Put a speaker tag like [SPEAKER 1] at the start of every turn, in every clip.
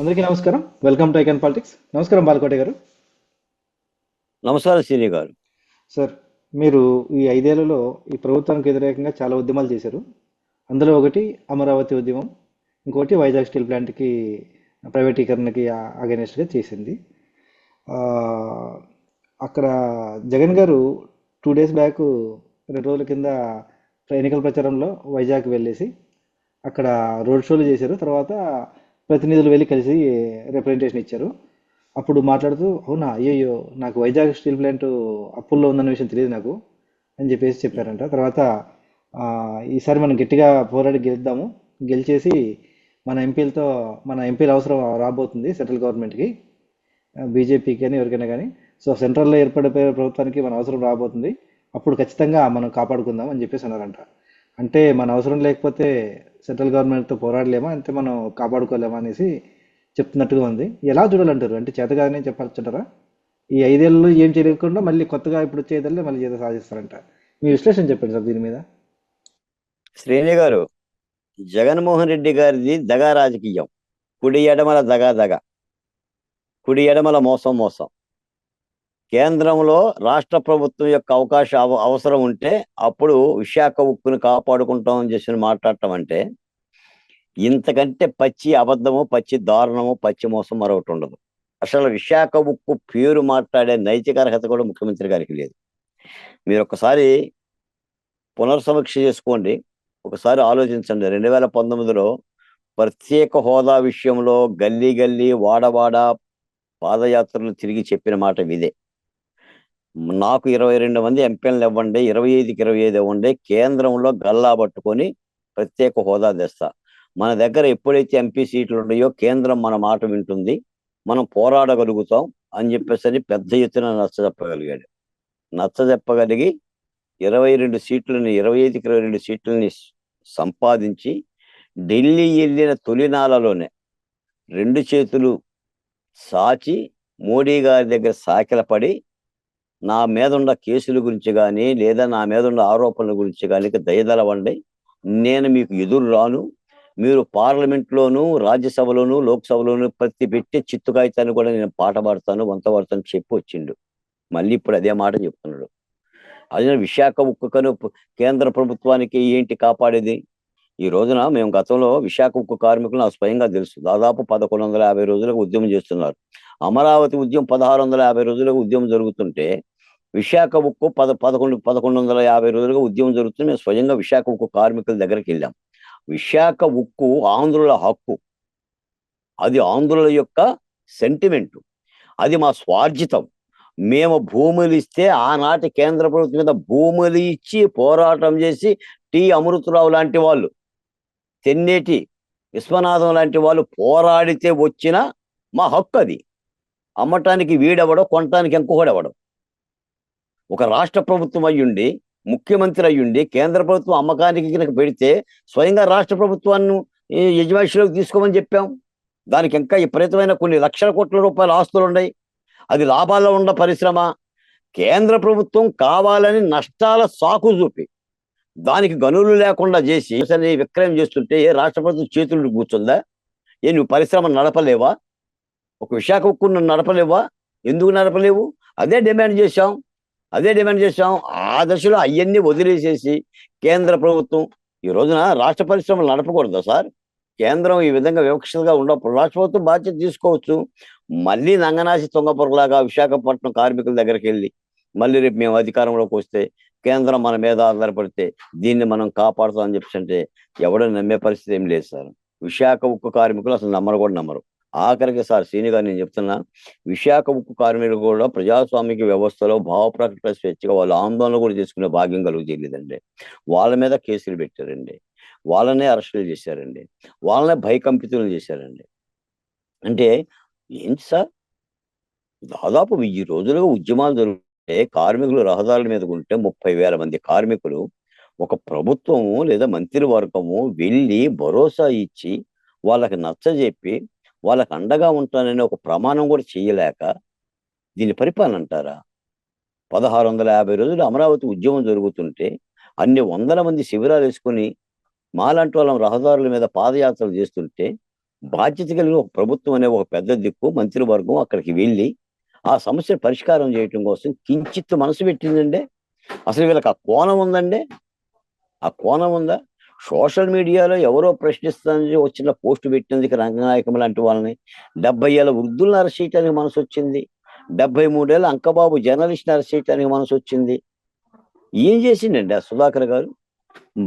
[SPEAKER 1] అందరికీ నమస్కారం. Welcome to icon politics. నమస్కారం బాలకోట గారు.
[SPEAKER 2] నమస్కారం శ్రీని గారు.
[SPEAKER 1] సార్, మీరు ఈ 5 ఏళ్లలో ఈ ప్రభుత్వానికి వ్యతిరేకంగా చాలా ఉద్యమాలు చేశారు. అందులో ఒకటి అమరావతి ఉద్యమం, ఇంకోటి వైజాగ్ స్టీల్ ప్లాంట్కి ప్రైవేటీకరణకి అగైనెస్ట్గా చేసింది. ఆ, అక్కడ జగన్ గారు 2 డేస్ బ్యాక్, 2 రోజుల కింద ఎన్నికల ప్రచారంలో వైజాగ్ వెళ్ళేసి అక్కడ రోడ్ షోలు చేశారు. తర్వాత ప్రతినిధులు వెళ్ళి కలిసి రిప్రజెంటేషన్ ఇచ్చారు. అప్పుడు మాట్లాడుతూ, అవునా, అయ్యయ్యో, నాకు వైజాగ్ స్టీల్ ప్లాంట్ అప్పుల్లో ఉందన్న విషయం తెలియదు నాకు అని చెప్పేసి చెప్పారంట. తర్వాత ఆ, ఈసారి మనం గట్టిగా పోరాడి గెలుద్దాము, గెలిచేసి మన ఎంపీల అవసరం రాబోతుంది సెంట్రల్ గవర్నమెంట్కి, బీజేపీకి కానీ ఎవరికైనా కానీ. సో సెంట్రల్లో ఏర్పడిపోయే ప్రభుత్వానికి మన అవసరం రాబోతుంది, అప్పుడు ఖచ్చితంగా మనం కాపాడుకుందాం అని చెప్పేసి అన్నారంట. అంటే మన అవసరం లేకపోతే సెంట్రల్ గవర్నమెంట్తో పోరాడలేమా, అంటే మనం కాపాడుకోలేమా అనేసి చెప్తున్నట్టుగా ఉంది. ఎలా చూడాలంటారు? అంటే చేతగానే చెప్పాలంటారా? ఈ 5 ఏళ్ళలో ఏం చేయకుండా మళ్ళీ కొత్తగా ఇప్పుడు వచ్చేదల్లే మళ్ళీ ఏదో సాధిస్తారంట. మీ విశ్లేషణ చెప్పండి సార్ దీని మీద.
[SPEAKER 2] శ్రీని గారు, జగన్మోహన్ రెడ్డి గారిది దగా రాజకీయం. కుడి ఎడమల దగా దగ, కుడి ఎడమల మోసం మోసం. కేంద్రంలో రాష్ట్ర ప్రభుత్వం యొక్క అవసరం ఉంటే అప్పుడు విశాఖ ఉక్కుని కాపాడుకుంటామని చేసి మాట్లాడటం అంటే ఇంతకంటే పచ్చి అబద్ధము, పచ్చి దారుణము, పచ్చి మోసం మరొకటి ఉండదు. అసలు విశాఖ ఉక్కు పేరు మాట్లాడే నైతిక అర్హత కూడా ముఖ్యమంత్రి గారికి లేదు. మీరు ఒకసారి పునర్సమీక్ష చేసుకోండి, ఒకసారి ఆలోచించండి. 2019లో ప్రత్యేక హోదా విషయంలో గల్లీ గల్లీ వాడవాడ పాదయాత్రలు తిరిగి చెప్పిన మాట ఇదే. నాకు 22 మంది ఎంపీలను ఇవ్వండి, 25కి 25 ఇవ్వండి, కేంద్రంలో గల్లా పట్టుకొని ప్రత్యేక హోదా తెస్తా. మన దగ్గర ఎప్పుడైతే ఎంపీ సీట్లు ఉన్నాయో కేంద్రం మన మాట వింటుంది, మనం పోరాడగలుగుతాం అని చెప్పేసి పెద్ద ఎత్తున నచ్చజెప్పగలిగాడు. నచ్చజెప్పగలిగి 22 సీట్లని, 25కి 22 సీట్లని సంపాదించి ఢిల్లీ వెళ్ళిన తొలినాలలోనే 2 చేతులు సాచి మోడీ గారి దగ్గర సాకిల పడి, నా మీద ఉన్న కేసుల గురించి కానీ లేదా నా మీద ఉన్న ఆరోపణల గురించి కానీ దయదలవండి, నేను మీకు ఎదురు రాను, మీరు పార్లమెంట్లోను, రాజ్యసభలోను, లోక్సభలోను ప్రతి పెట్టి చిత్తు కాగితాన్ని కూడా నేను పాట పాడతాను, వంత పాడతాను చెప్పి వచ్చిండు. మళ్ళీ ఇప్పుడు అదే మాట చెప్తున్నాడు. అదే విశాఖ ఉక్కును కేంద్ర ప్రభుత్వానికి ఏంటి కాపాడేది? ఈ రోజున మేము గతంలో విశాఖ ఉక్కు కార్మికులు నాకు స్వయంగా తెలుసు. దాదాపు 1150 రోజులకు ఉద్యమం చేస్తున్నారు. అమరావతి ఉద్యమం 1650 రోజులకు ఉద్యమం జరుగుతుంటే విశాఖ ఉక్కు 1150 రోజులుగా ఉద్యమం జరుగుతుంది. మేము స్వయంగా విశాఖ ఉక్కు కార్మికుల దగ్గరికి వెళ్ళాం. విశాఖ ఉక్కు ఆంధ్రుల హక్కు, అది ఆంధ్రుల యొక్క సెంటిమెంటు, అది మా స్వార్జితం. మేము భూములు ఇస్తే ఆనాటి కేంద్ర ప్రభుత్వం మీద భూములు ఇచ్చి పోరాటం చేసి టి అమృతరావు లాంటి వాళ్ళు, తెన్నేటి విశ్వనాథం లాంటి వాళ్ళు పోరాడితే వచ్చిన మా హక్కు అది. అమ్మటానికి వీడెవడో, కొనటానికి ఇంకొకడెవడో. ఒక రాష్ట్ర ప్రభుత్వం అయ్యుండి, ముఖ్యమంత్రి అయ్యుండి కేంద్ర ప్రభుత్వం అమ్మకానికి కనుక పెడితే స్వయంగా రాష్ట్ర ప్రభుత్వాన్ని యజమానిలోకి తీసుకోమని చెప్పాం. దానికి ఇంకా విపరీతమైన కొన్ని లక్షల కోట్ల రూపాయల ఆస్తులు ఉన్నాయి. అది లాభాల్లో ఉన్న పరిశ్రమ. కేంద్ర ప్రభుత్వం కావాలని నష్టాల సాకు చూపి దానికి గనులు లేకుండా చేసి విక్రయం చేస్తుంటే ఏ రాష్ట్ర ప్రభుత్వం చేతులు కూర్చుందా? నువ్వు పరిశ్రమ నడపలేవా? ఒక విశాఖ ఉక్కును నడపలేవా? ఎందుకు నడపలేవు? అదే డిమాండ్ చేశాం. ఆ దశలో అవన్నీ వదిలేసేసి కేంద్ర ప్రభుత్వం ఈ రోజున రాష్ట్ర పరిశ్రమలు నడపకూడదా సార్? కేంద్రం ఈ విధంగా వివక్షగా ఉన్నప్పుడు రాష్ట్ర ప్రభుత్వం బాధ్యత తీసుకోవచ్చు. మళ్ళీ నంగనాసి తుంగపురలాగా విశాఖపట్నం కార్మికుల దగ్గరికి వెళ్ళి మళ్ళీ రేపు మేము అధికారంలోకి వస్తే కేంద్రం మన మీద ఆధారపడితే దీన్ని మనం కాపాడుతాం అని చెప్పి అంటే ఎవడో నమ్మే పరిస్థితి ఏం లేదు సార్. విశాఖ ఉక్కు కార్మికులు అసలు నమ్మరు కూడా నమ్మరు. ఆఖరికి సార్ శ్రీనిగా నేను చెప్తున్నా, విశాఖ ఉక్కు కార్మికులు కూడా ప్రజాస్వామిక వ్యవస్థలో భావ ప్రకటన స్వేచ్ఛగా వాళ్ళు ఆందోళన కూడా చేసుకునే భాగ్యం కలుగుతలేదండి. వాళ్ళ మీద కేసులు పెట్టారండి, వాళ్ళనే అరెస్టులు చేశారండి, వాళ్ళనే భయకంపితులు చేశారండి. అంటే ఏంటి సార్? దాదాపు 1000 రోజులుగా ఉద్యమాలు జరుగుతుంటే కార్మికులు రహదారుల మీద ఉంటే 30,000 మంది కార్మికులు ఒక ప్రభుత్వము లేదా మంత్రివర్గము వెళ్ళి భరోసా ఇచ్చి వాళ్ళకి నచ్చజెప్పి వాళ్ళకి అండగా ఉంటానని ఒక ప్రమాణం కూడా చేయలేక దీన్ని పరిపాలన అంటారా? 1650 రోజులు అమరావతి ఉద్యమం జరుగుతుంటే అన్ని వందల మంది శిబిరాలు వేసుకొని మాలాంటి వాళ్ళం రహదారుల మీద పాదయాత్రలు చేస్తుంటే బాధ్యత కలిగిన ఒక ప్రభుత్వం అనే ఒక పెద్ద దిక్కు మంత్రివర్గం అక్కడికి వెళ్ళి ఆ సమస్య పరిష్కారం చేయటం కోసం కించిత్ మనసు పెట్టిందండి. అసలు వీళ్ళకి ఆ కోణం ఉందండి? ఆ కోణం ఉందా? సోషల్ మీడియాలో ఎవరో ప్రశ్నిస్తానని వచ్చిన పోస్ట్ పెట్టినందుకు రంగనాయకం లాంటి వాళ్ళని, 70 ఏళ్ళ వృద్ధులను అరెస్ట్ చేయడానికి మనసు వచ్చింది, 73 ఏళ్ళ అంకబాబు జర్నలిస్ట్ అరెస్ట్ చేయడానికి మనసు వచ్చింది. ఏం చేసిండండి ఆ సుధాకర్ గారు?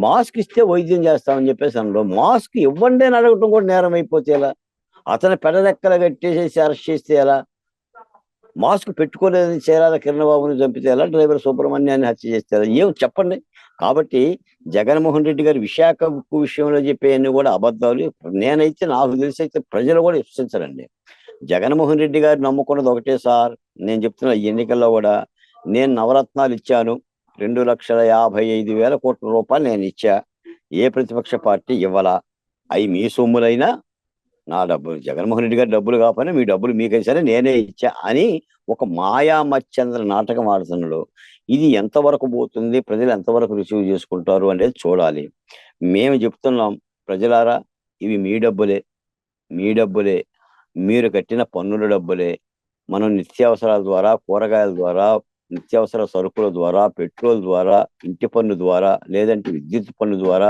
[SPEAKER 2] మాస్క్ ఇస్తే వైద్యం చేస్తామని చెప్పేసి అన్నారు. మాస్క్ ఇవ్వండి అని అడగటం కూడా నేరం అయిపోతే ఎలా? అతను పెడరెక్కలు కట్టేసేసి అరెస్ట్ చేస్తే ఎలా? మాస్క్ పెట్టుకోలేదని చీరాల కిరణబాబుని చంపితే ఎలా? డ్రైవర్ సుబ్రహ్మణ్యాన్ని హత్య చేస్తే ఎలా? ఏం చెప్పండి. కాబట్టి జగన్మోహన్ రెడ్డి గారి విశాఖ ఉక్కు విషయంలో చెప్పేవన్నీ కూడా అబద్ధాలు. నేనైతే నాకు తెలిసి అయితే ప్రజలు కూడా విశ్వసించరండి. జగన్మోహన్ రెడ్డి గారు నమ్ముకున్నది ఒకటే సార్. నేను చెప్తున్నా ఈ ఎన్నికల్లో కూడా నేను నవరత్నాలు ఇచ్చాను, 2,55,000 కోట్ల రూపాయలు నేను ఇచ్చా, ఏ ప్రతిపక్ష పార్టీ ఇవ్వలా, అవి మీ సొమ్ములైనా నా డబ్బులు, జగన్మోహన్ రెడ్డి గారి డబ్బులు కాకపోయినా మీ డబ్బులు మీకై సరే నేనే ఇచ్చా అని ఒక మాయా మత్స్యంద్ర నాటకం ఆడుతున్నాడు. ఇది ఎంతవరకు పోతుంది, ప్రజలు ఎంతవరకు రిసీవ్ చేసుకుంటారు అనేది చూడాలి. మేము చెప్తున్నాం, ప్రజలారా ఇవి మీ డబ్బులే, మీ డబ్బులే, మీరు కట్టిన పన్నుల డబ్బులే. మనం నిత్యావసరాల ద్వారా, కూరగాయల ద్వారా, నిత్యావసర సరుకుల ద్వారా, పెట్రోల్ ద్వారా, ఇంటి పన్ను ద్వారా, లేదంటే విద్యుత్ పన్ను ద్వారా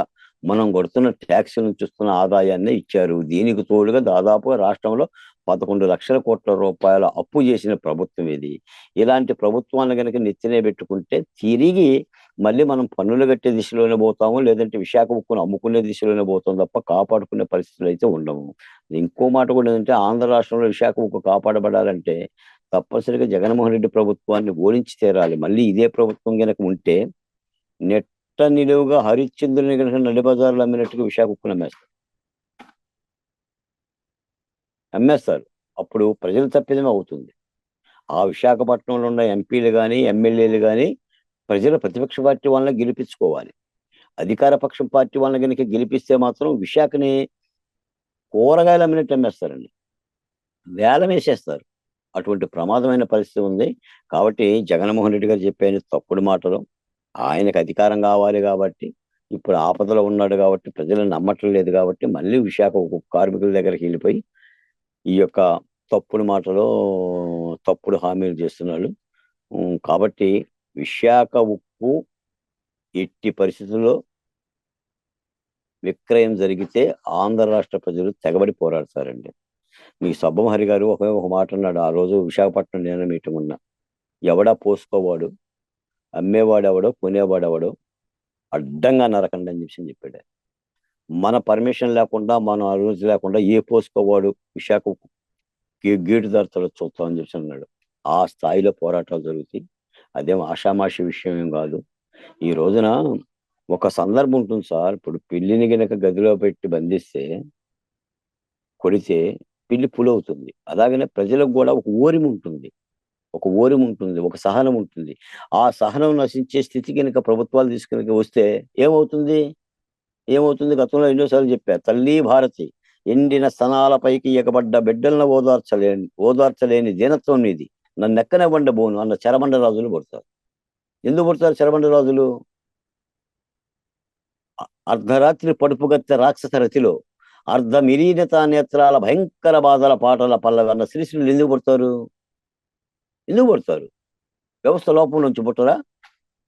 [SPEAKER 2] మనం కొడుతున్న ట్యాక్స్ నుంచి వస్తున్న ఆదాయాన్ని ఇచ్చారు. దీనికి తోడుగా దాదాపుగా రాష్ట్రంలో 11 లక్షల కోట్ల రూపాయల అప్పు చేసిన ప్రభుత్వం ఇది. ఇలాంటి ప్రభుత్వాన్ని కనుక నెత్తినే పెట్టుకుంటే తిరిగి మళ్ళీ మనం పన్నులు కట్టే దిశలోనే పోతాము, లేదంటే విశాఖ ఉక్కును అమ్ముకునే దిశలోనే పోతాం తప్ప కాపాడుకునే పరిస్థితులు అయితే ఉండవు. ఇంకో మాట కూడా ఏంటంటే, ఆంధ్ర రాష్ట్రంలో విశాఖ ఉక్కు కాపాడబడాలంటే తప్పనిసరిగా జగన్మోహన్ రెడ్డి ప్రభుత్వాన్ని ఓడించి తీరాలి. మళ్ళీ ఇదే ప్రభుత్వం కనుక ఉంటే నెట్ట నిలువుగా హరిశ్చంద్రుని కనుక నడిబజార్లు అమ్మినట్టుగా విశాఖ ఉక్కును అమ్మేస్తారు. అప్పుడు ప్రజల తప్పిదమే అవుతుంది. ఆ విశాఖపట్నంలో ఉన్న ఎంపీలు కానీ, ఎమ్మెల్యేలు కానీ ప్రతిపక్ష పార్టీ వాళ్ళని గెలిపించుకోవాలి. అధికార పక్షం పార్టీ వాళ్ళని కనుక గెలిపిస్తే మాత్రం విశాఖని కూరగాయలు అమ్మినట్టు అమ్మేస్తారండి, వేలం వేసేస్తారు. అటువంటి ప్రమాదమైన పరిస్థితి ఉంది. కాబట్టి జగన్మోహన్ రెడ్డి గారు చెప్పేది తప్పుడు మాటలు. ఆయనకు అధికారం కావాలి కాబట్టి, ఇప్పుడు ఆపదలో ఉన్నాడు కాబట్టి, ప్రజలను నమ్మటం లేదు కాబట్టి మళ్ళీ విశాఖ ఉక్కు కార్మికుల దగ్గరికి వెళ్ళిపోయి ఈ యొక్క తప్పుడు మాటలు, తప్పుడు హామీలు చేస్తున్నాడు. కాబట్టి విశాఖ ఉక్కు ఎట్టి పరిస్థితుల్లో విక్రయం జరిగితే ఆంధ్ర రాష్ట్ర ప్రజలు తెగబడి పోరాడతారండి. మీ సబ్బమహరి గారు ఒక మాట అన్నాడు ఆ రోజు విశాఖపట్నం నేను మీటింగ్ ఉన్నా. ఎవడా పోసుకోవాడు, అమ్మేవాడెవడో, కొనేవాడెవడో అడ్డంగా నరకండి అని చెప్పాడు. మన పర్మిషన్ లేకుండా, మన అనుమతి లేకుండా ఏ పోసుకోవాడు విశాఖ గేటు ధరతలో చూస్తామని చెప్పి అన్నాడు. ఆ స్థాయిలో పోరాటాలు జరుగుతాయి. అదేం ఆషామాషి విషయం ఏం కాదు. ఈ రోజున ఒక సందర్భం ఉంటుంది సార్. ఇప్పుడు పిల్లిని గనక గదిలో పెట్టి బంధిస్తే, కొడితే పిల్లి పులవుతుంది. అలాగనే ప్రజలకు కూడా ఒక ఓరిమి ఉంటుంది, ఒక సహనం ఉంటుంది. ఆ సహనం నశించే స్థితి కనుక ప్రభుత్వాలు తీసుకుని వస్తే ఏమవుతుంది? గతంలో ఎన్నోసార్లు చెప్పా. తల్లి భారతి ఎండిన స్తనాలపైకి ఎగబడ్డ బిడ్డలను ఓదార్చలేని దీనత్వం నీది, నన్నెక్కనివ్వండి బోను అన్న చెరబండ రాజులు పుడతారు. ఎందుకు పుడతారు చెరబండ రాజులు? అర్ధరాత్రి పడుపుగత్తె రాక్షస రతిలో అర్ధమిరీనత నేత్రాల భయంకర బాధల పాటల పల్లవన్న శ్రీశ్రీలు ఎందుకు పుడతారు? వ్యవస్థ లోపం నుంచి పుట్టరా?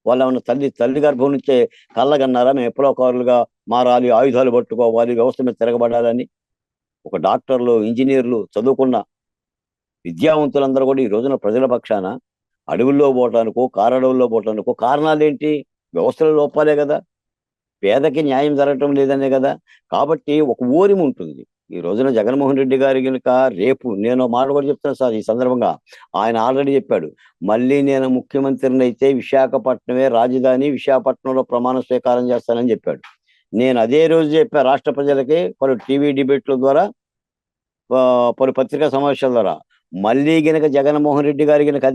[SPEAKER 2] వాళ్ళు ఏమన్నా తల్లి గర్భం నుంచే కళ్ళగన్నారా మేము విప్లవకారులుగా మారాలి, ఆయుధాలు పట్టుకోవాలి, వ్యవస్థ మీద తిరగబడాలని? ఒక డాక్టర్లు, ఇంజనీర్లు, చదువుకున్న విద్యావంతులందరూ కూడా ఈ రోజున ప్రజల పక్షాన అడవుల్లో పోవటానికో, కారడవుల్లో పోవటానికో కారణాలు ఏంటి? వ్యవస్థల లోపాలే కదా. పేదకి న్యాయం జరగటం లేదనే కదా. కాబట్టి ఒక ఓరిమి ఉంటుంది. ఈ రోజున జగన్మోహన్ రెడ్డి గారి కనుక రేపు, నేను మాట కూడా చెప్తాను సార్ ఈ సందర్భంగా, ఆయన ఆల్రెడీ చెప్పాడు, మళ్ళీ నేను ముఖ్యమంత్రిని అయితే విశాఖపట్నమే రాజధాని, విశాఖపట్నంలో ప్రమాణ స్వీకారం చేస్తానని చెప్పాడు. నేను అదే రోజు చెప్పా రాష్ట్ర ప్రజలకి, పలు టీవీ డిబేట్ల ద్వారా, పలు పత్రికా సమావేశాల ద్వారా, మళ్ళీ గనక జగన్మోహన్ రెడ్డి గారి గనక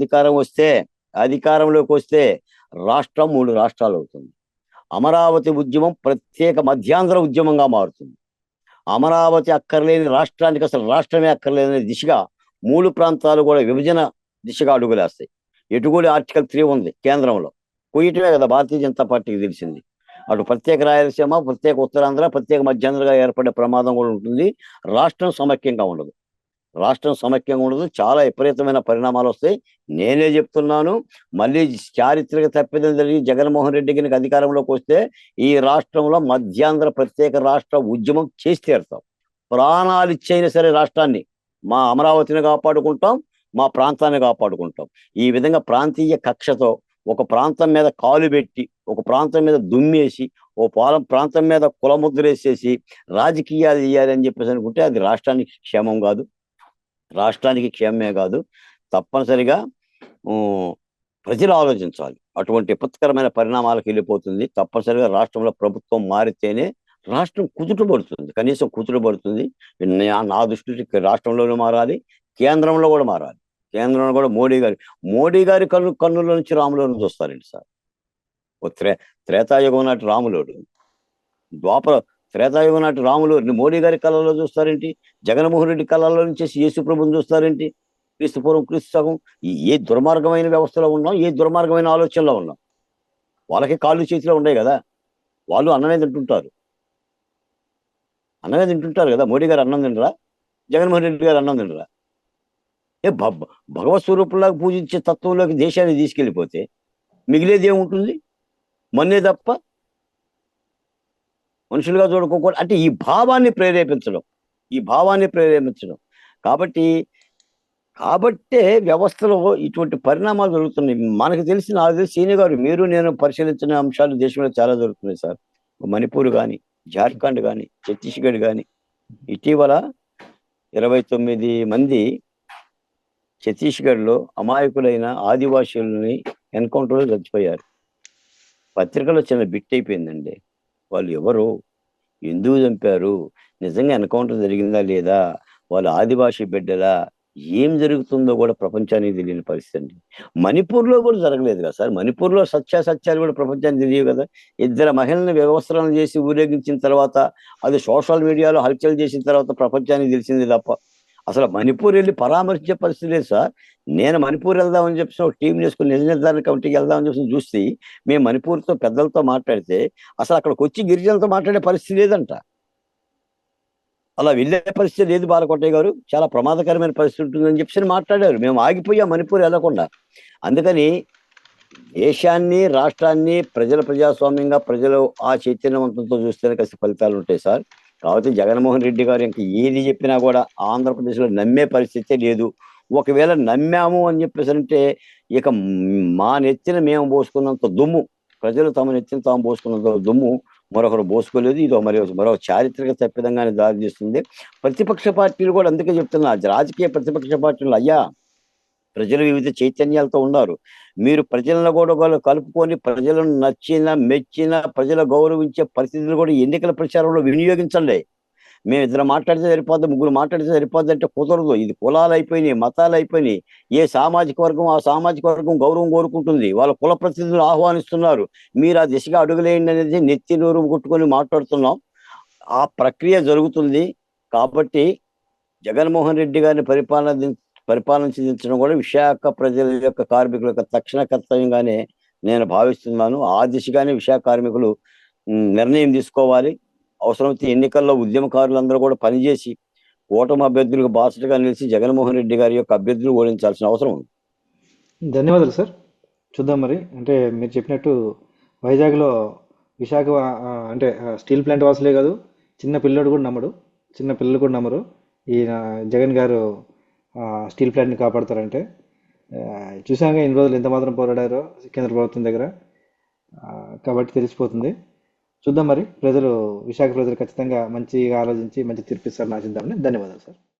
[SPEAKER 2] అధికారంలోకి వస్తే రాష్ట్రం 3 రాష్ట్రాలు అవుతుంది. అమరావతి ఉద్యమం ప్రత్యేక మధ్యాంధ్ర ఉద్యమంగా మారుతుంది. అమరావతి అక్కర్లేని రాష్ట్రానికి అసలు రాష్ట్రమే అక్కర్లేని దిశగా 3 ప్రాంతాలు కూడా విభజన దిశగా అడుగులేస్తాయి. ఎటుగూడి ఆర్టికల్ 3 ఉంది కేంద్రంలో, పోయిటమే కదా భారతీయ జనతా పార్టీకి తెలిసింది. అటు ప్రత్యేక రాయలసీమ, ప్రత్యేక ఉత్తరాంధ్ర, ప్రత్యేక మధ్యాంధ్రగా ఏర్పడే ప్రమాదం కూడా ఉంటుంది. రాష్ట్రం సమైక్యంగా ఉండదు. రాష్ట్రం సమైక్యంగా ఉండదు. చాలా విపరీతమైన పరిణామాలు వస్తాయి. నేనే చెప్తున్నాను, మళ్ళీ చారిత్రక తప్పిదం జరిగి జగన్మోహన్ రెడ్డి గారికి అధికారంలోకి వస్తే ఈ రాష్ట్రంలో మధ్యాంధ్ర ప్రత్యేక రాష్ట్ర ఉద్యమం చేసి తీరుతాం. ప్రాణాలు ఇచ్చైనా సరే రాష్ట్రాన్ని, మా అమరావతిని కాపాడుకుంటాం, మా ప్రాంతాన్ని కాపాడుకుంటాం. ఈ విధంగా ప్రాంతీయ కక్షతో ఒక ప్రాంతం మీద కాలు పెట్టి, ఒక ప్రాంతం మీద దుమ్మేసి, ఓ ప్రాంతం మీద కులముద్రేసేసి రాజకీయాలు చేయాలని చెప్పేసి అనుకుంటే అది రాష్ట్రానికి క్షేమం కాదు. రాష్ట్రానికి క్షేమమే కాదు, తప్పనిసరిగా ప్రజలు ఆలోచించాలి. అటువంటి విపత్కరమైన పరిణామాలకు వెళ్ళిపోతుంది. తప్పనిసరిగా రాష్ట్రంలో ప్రభుత్వం మారితేనే రాష్ట్రం కుదుటపడుతుంది, కనీసం కుదుటపడుతుంది. నా దృష్టికి రాష్ట్రంలోనూ మారాలి, కేంద్రంలో కూడా మారాలి. కేంద్రంలో కూడా మోడీ గారి కన్నుల నుంచి రాములోను చూస్తారండి సార్. ఓ త్రేతాయుగం నాటి రాములోడు, ద్వాపర త్రేతాయుగం నాటి రాములు మోడీ గారి కళలో చూస్తారేంటి? జగన్మోహన్ రెడ్డి కళలో నుంచి యేసు ప్రభుని చూస్తారేంటి? క్రీస్తు పూర్వం, క్రీస్తు సగం. ఏ దుర్మార్గమైన వ్యవస్థలో ఉన్నాం, ఏ దుర్మార్గమైన ఆలోచనలో ఉన్నాం. వాళ్ళకి కాళ్ళు చేతిలో ఉన్నాయి కదా, వాళ్ళు అన్నమే తింటుంటారు. అన్నమే తింటుంటారు కదా. మోడీ గారు అన్నం తినరా? జగన్మోహన్ రెడ్డి గారు అన్నం తినరా? భగవత్ స్వరూపంలాగా పూజించే తత్వంలోకి దేశాన్ని తీసుకెళ్ళిపోతే మిగిలేది ఏముంటుంది? మన్నే తప్ప. మనుషులుగా చూడుకోకూడదు అంటే ఈ భావాన్ని ప్రేరేపించడం. కాబట్టే వ్యవస్థలో ఇటువంటి పరిణామాలు జరుగుతున్నాయి. నాకు తెలిసి సీని గారు, మీరు నేను పరిశీలించిన అంశాలు దేశంలో చాలా జరుగుతున్నాయి సార్. మణిపూర్ కానీ, జార్ఖండ్ కానీ, ఛత్తీస్గఢ్ కానీ. ఇటీవల 29 మంది ఛత్తీస్గఢ్లో అమాయకులైన ఆదివాసీలని ఎన్కౌంటర్లో చచ్చిపోయారు. పత్రికలో చిన్న బిట్ అయిపోయిందండి. వాళ్ళు ఎవరు, ఎందుకు చంపారు, నిజంగా ఎన్కౌంటర్ జరిగిందా లేదా, వాళ్ళు ఆదివాసీ బిడ్డలా, ఏం జరుగుతుందో కూడా ప్రపంచానికి తెలియని పరిస్థితి అండి. మణిపూర్లో కూడా జరగలేదు కదా సార్. మణిపూర్లో సత్యాసత్యాలు కూడా ప్రపంచానికి తెలియవు కదా. 2 మహిళలను వ్యవస్థలను చేసి ఊరేగించిన తర్వాత, అది సోషల్ మీడియాలో హల్చల్ చేసిన తర్వాత ప్రపంచానికి తెలిసింది తప్ప అసలు మణిపూర్ వెళ్ళి పరామర్శించే పరిస్థితి లేదు సార్. నేను మణిపూర్ వెళ్దామని చెప్పి ఒక టీం చేసుకుని నిజ నిర్ధారణ కమిటీకి వెళ్దామని చెప్పి చూస్తే, మేము మణిపూర్తో పెద్దలతో మాట్లాడితే అసలు అక్కడికి వచ్చి గిరిజనులతో మాట్లాడే పరిస్థితి లేదంట. అలా వెళ్ళే పరిస్థితి లేదు బాలకోటయ్య గారు, చాలా ప్రమాదకరమైన పరిస్థితి ఉంటుందని చెప్పి మాట్లాడారు. మేము ఆగిపోయాం మణిపూర్ వెళ్లకుండా. అందుకని దేశాన్ని, రాష్ట్రాన్ని ప్రజాస్వామ్యంగా ప్రజలు ఆ చైతన్యవంతంతో చూస్తేనే కలిసి ఫలితాలు ఉంటాయి సార్. కాబట్టి జగన్మోహన్ రెడ్డి గారు ఇంకా ఏది చెప్పినా కూడా ఆంధ్రప్రదేశ్లో నమ్మే పరిస్థితే లేదు. ఒకవేళ నమ్మాము అని చెప్పేసి అంటే ఇక మా నెత్తిన మేము పోసుకున్నంత దుమ్ము, ప్రజలు తమ నెత్తిన తాము పోసుకున్నంత దుమ్ము మరొకరు పోసుకోలేదు. ఇది మరొక చారిత్రక తప్పిదంగానే దారి తీస్తుంది. ప్రతిపక్ష పార్టీలు కూడా అందుకే చెప్తున్నా, రాజకీయ ప్రతిపక్ష పార్టీలు, అయ్యా ప్రజలు వివిధ చైతన్యాలతో ఉన్నారు. మీరు ప్రజలను కూడా కలుపుకొని ప్రజలను నచ్చిన, మెచ్చిన, ప్రజలు గౌరవించే పరిస్థితులు కూడా ఎన్నికల ప్రచారంలో వినియోగించండి. మేము 2 మాట్లాడితే సరిపోద్ది, 3 మాట్లాడితే సరిపోద్ది అంటే కుదరదు. ఇది కులాలు అయిపోయినాయి, మతాలు అయిపోయినాయి. ఏ సామాజిక వర్గం ఆ సామాజిక వర్గం గౌరవం కోరుకుంటుంది, వాళ్ళ కుల ప్రతినిధులు ఆహ్వానిస్తున్నారు. మీరు ఆ దిశగా అడుగులేయండి అనేది నెత్తి నోరు కొట్టుకొని మాట్లాడుతున్నాం. ఆ ప్రక్రియ జరుగుతుంది. కాబట్టి జగన్మోహన్ రెడ్డి గారిని పరిపాలించడం కూడా విశాఖ ప్రజల యొక్క కార్మికుల యొక్క తక్షణ కర్తవ్యంగానే నేను భావిస్తున్నాను. ఆ దిశగానే విశాఖ కార్మికులు నిర్ణయం తీసుకోవాలి. అవసరమైతే ఎన్నికల్లో ఉద్యమకారులందరూ కూడా పనిచేసి కూటమి అభ్యర్థులకు బాసటగా నిలిచి జగన్మోహన్ రెడ్డి గారి యొక్క అభ్యర్థులు ఓడించాల్సిన అవసరం ఉంది.
[SPEAKER 1] ధన్యవాదాలు సార్. చూద్దాం మరి. అంటే మీరు చెప్పినట్టు వైజాగ్లో విశాఖ అంటే స్టీల్ ప్లాంట్ వాసులే కాదు, చిన్న పిల్లలు కూడా నమ్మరు ఈ జగన్ గారు స్టీల్ ప్లాంట్ని కాపాడతారంటే. చూసాక ఇన్ని రోజులు ఎంత మాత్రం పోరాడారో కేంద్ర ప్రభుత్వం దగ్గర. కాబట్టి తెలిసిపోతుంది. చూద్దాం మరి. విశాఖ ప్రజలు ఖచ్చితంగా మంచిగా ఆలోచించి మంచి తీర్పిస్తారని ఆశిద్దామని. ధన్యవాదాలు సార్.